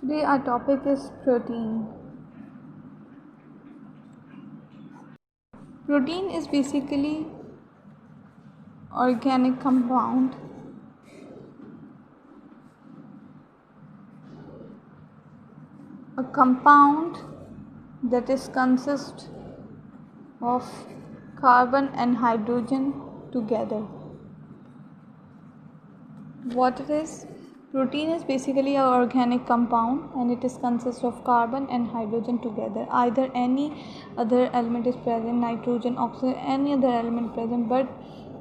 Today our topic is protein. Protein is basically organic compound a compound that is consist of carbon and hydrogen together. What it is? Protein is basically an organic compound and it is consist of carbon and hydrogen together. Either any other element is present, nitrogen, oxygen, any other element present, but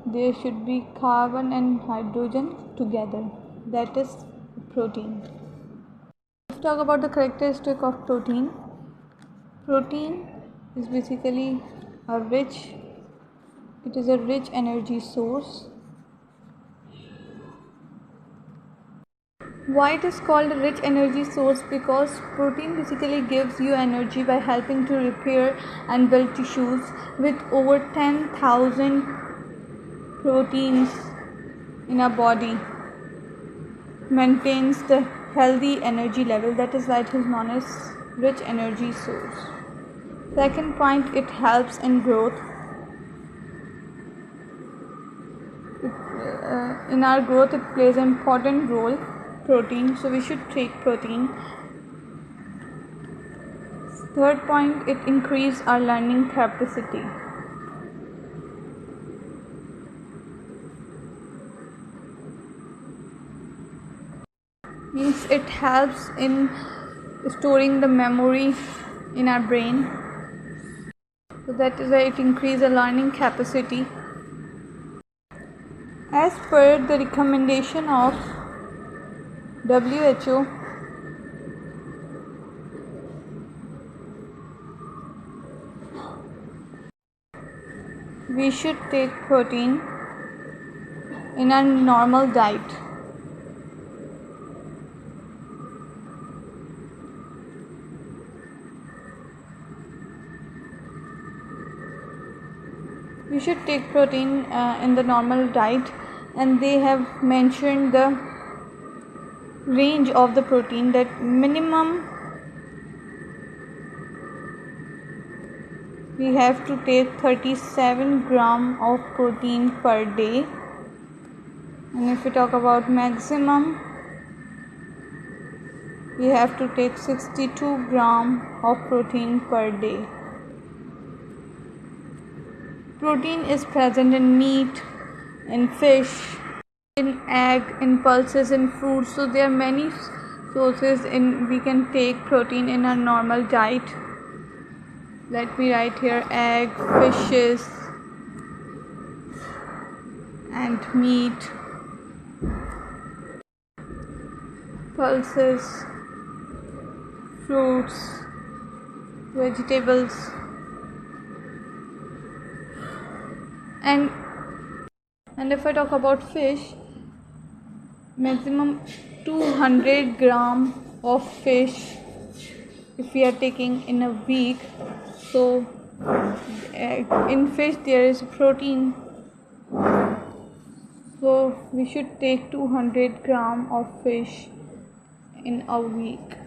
there should be carbon and hydrogen together. That is protein. Let's talk about the characteristic of protein. Protein is basically it is a rich energy source. Why it is called a rich energy source? Because protein basically gives you energy by helping to repair and build tissues. With over 10,000 proteins in our body, maintains the healthy energy level. That is why it is known as rich energy source. Second point, it helps in growth. In our growth it plays an important role, protein, so we should take protein. Third point, it increases our learning capacity. Means it helps in storing the memory in our brain, so that is why it increases our learning capacity. As per the recommendation of WHO, we should take protein in our normal diet. We should take protein in the normal diet, and they have mentioned the range of the protein, that minimum we have to take 37 gram of protein per day, and if we talk about maximum, we have to take 62 gram of protein per day. Protein is present in meat, in fish, in egg, in pulses, in fruits. So there are many sources we can take protein in our normal diet. Let me write here: egg, fishes, and meat, pulses, fruits, vegetables, and if I talk about fish, maximum 200 gram of fish if we are taking in a week. So in fish there is protein, so we should take 200 gram of fish in a week,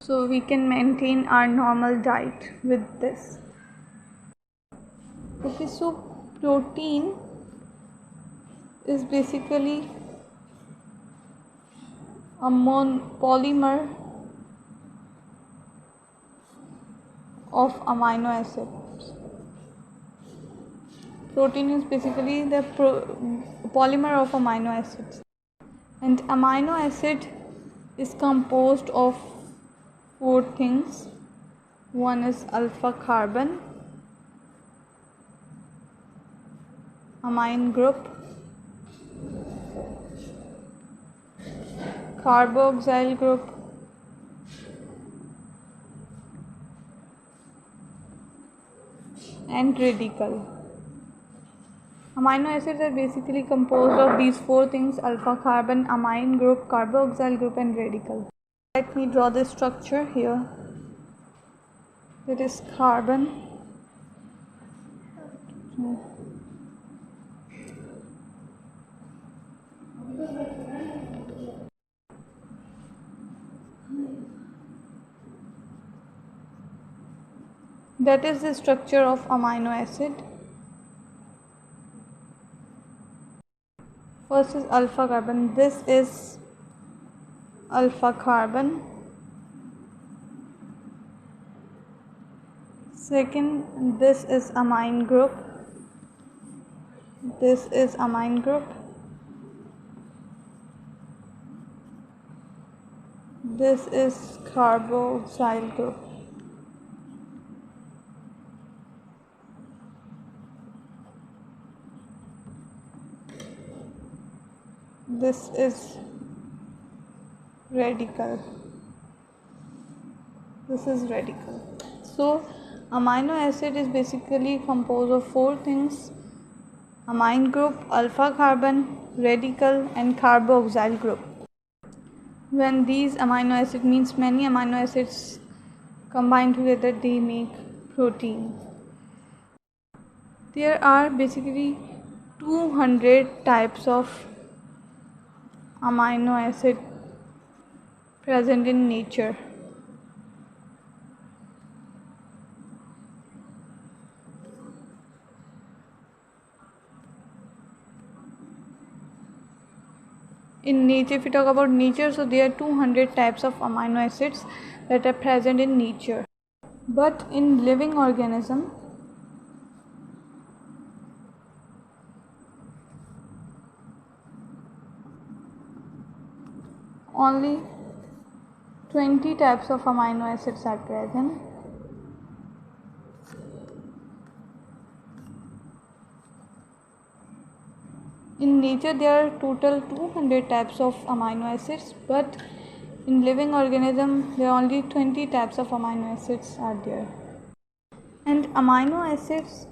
so we can maintain our normal diet with this. Okay, so protein is basically a polymer of amino acids. Protein is basically the polymer of amino acids, and amino acid is composed of 4 things. One is alpha carbon amine group, carboxyl group, and radical. Amino acids are basically composed of these 4 things: alpha carbon, amine group, carboxyl group, and radical. Let me draw the structure here. It is carbon, That is the structure of amino acid. First is alpha carbon. This is alpha carbon. Second, this is amine group. This is amine group. This is carboxyl group. This is radical. This is radical. So amino acid is basically composed of four things: amine group, alpha carbon, radical, and carboxyl group. When these amino acids, means many amino acids combine together, they make protein. There are basically 200 types of amino acid present in nature. In nature, if we talk about nature, so there are 200 types of amino acids that are present in nature. But in living organism, only 20 types of amino acids are present. In nature, there are total 200 types of amino acids, but in living organism, there are only 20 types of amino acids are there. And amino acids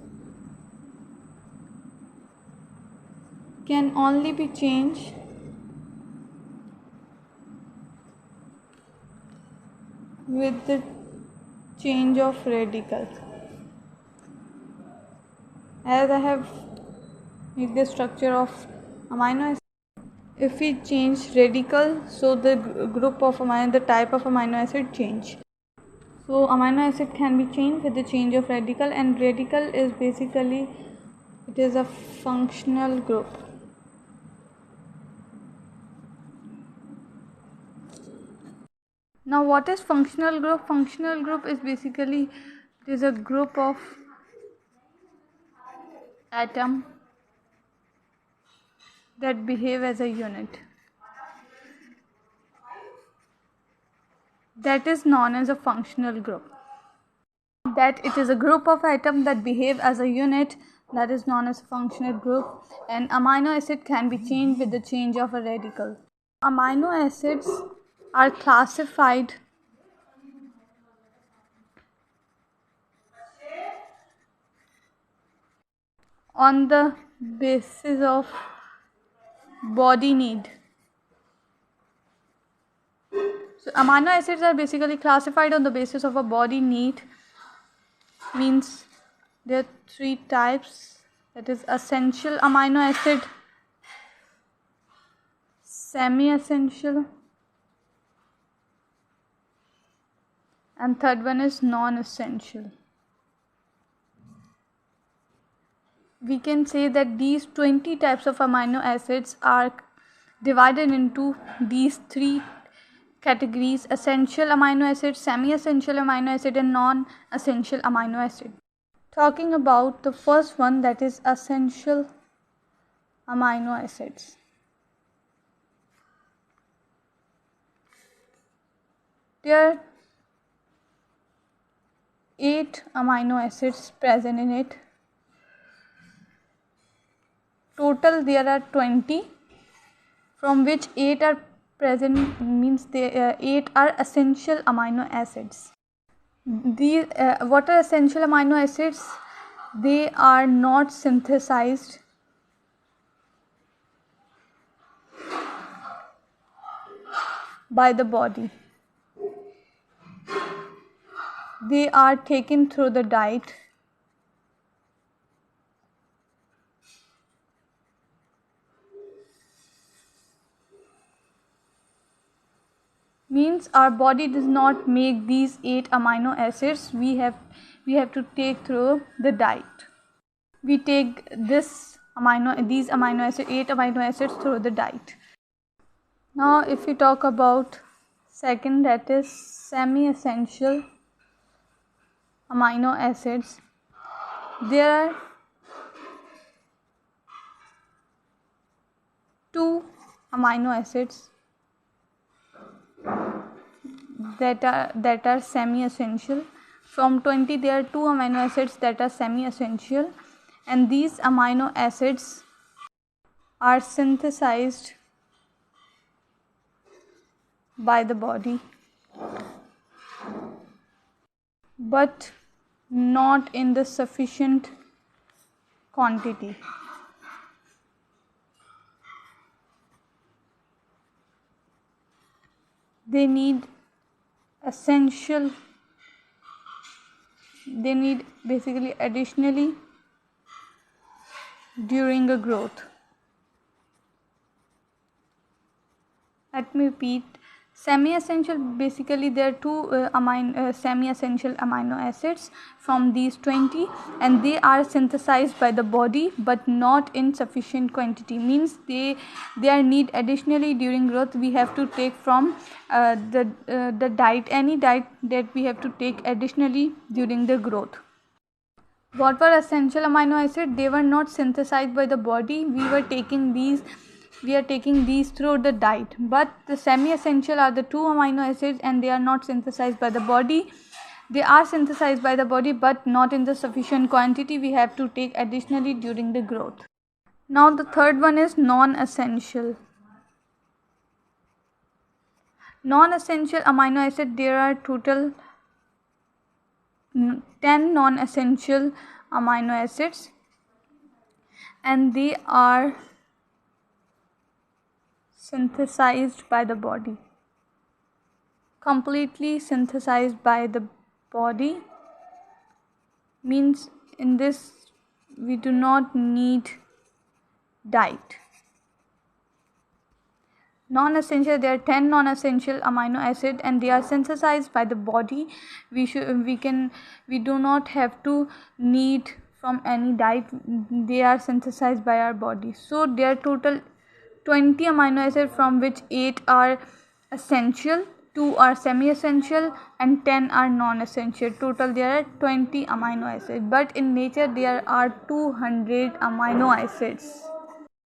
can only be changed with the change of radicals. As I have made the structure of amino acid, if we change radical, so the group of amino, the type of amino acid change. So amino acid can be changed with the change of radical, and radical is basically, it is a functional group. Now what is functional group? Functional group is basically, it is a group of atom that behave as a unit. That is known as a functional group. That it is a group of atoms that behave as a unit, that is known as functional group. And amino acid can be changed with the change of a radical. Amino acids are classified on the basis of body need. So amino acids are basically classified on the basis of a body need, means there are three types, that is essential amino acid, semi-essential, and third one is non-essential. We can say that these 20 types of amino acids are divided into these three categories: essential amino acid, semi-essential amino acid, and non-essential amino acid. Talking about the first one, that is essential amino acids. There are 8 amino acids present in it. Total there are 20, from which 8 are present, means 8 are essential amino acids. These what are essential amino acids? They are not synthesized by the body. They are taken through the diet. Means our body does not make these 8 amino acids. we have to take through the diet. We take these amino acids, 8 amino acids through the diet. Now if we talk about second, that is semi-essential amino acids, there are 2 amino acids that are semi-essential. From 20 there are 2 amino acids that are semi-essential, and these amino acids are synthesized by the body but not in the sufficient quantity. They need basically additionally during a growth. Let me repeat. Semi-essential, basically there are 2 semi-essential amino acids from these 20, and they are synthesized by the body but not in sufficient quantity. Means they are need additionally during growth. We have to take from the diet, any diet that we have to take additionally during the growth. What were essential amino acids? They were not synthesized by the body. We are taking these through the diet. But the semi-essential are the 2 amino acids, and they are not synthesized by the body. They are synthesized by the body but not in the sufficient quantity. We have to take additionally during the growth. Now the third one is non-essential. Non-essential amino acids, there are total 10 non-essential amino acids, and they are synthesized by the body, completely synthesized by the body. Means in this we do not need diet. Non-essential, there are 10 non-essential amino acids, and they are synthesized by the body. We do not have to need from any diet. They are synthesized by our body. So there are total 20 amino acids, from which 8 are essential, 2 are semi-essential, and 10 are non-essential. Total there are 20 amino acids, but in nature there are 200 amino acids.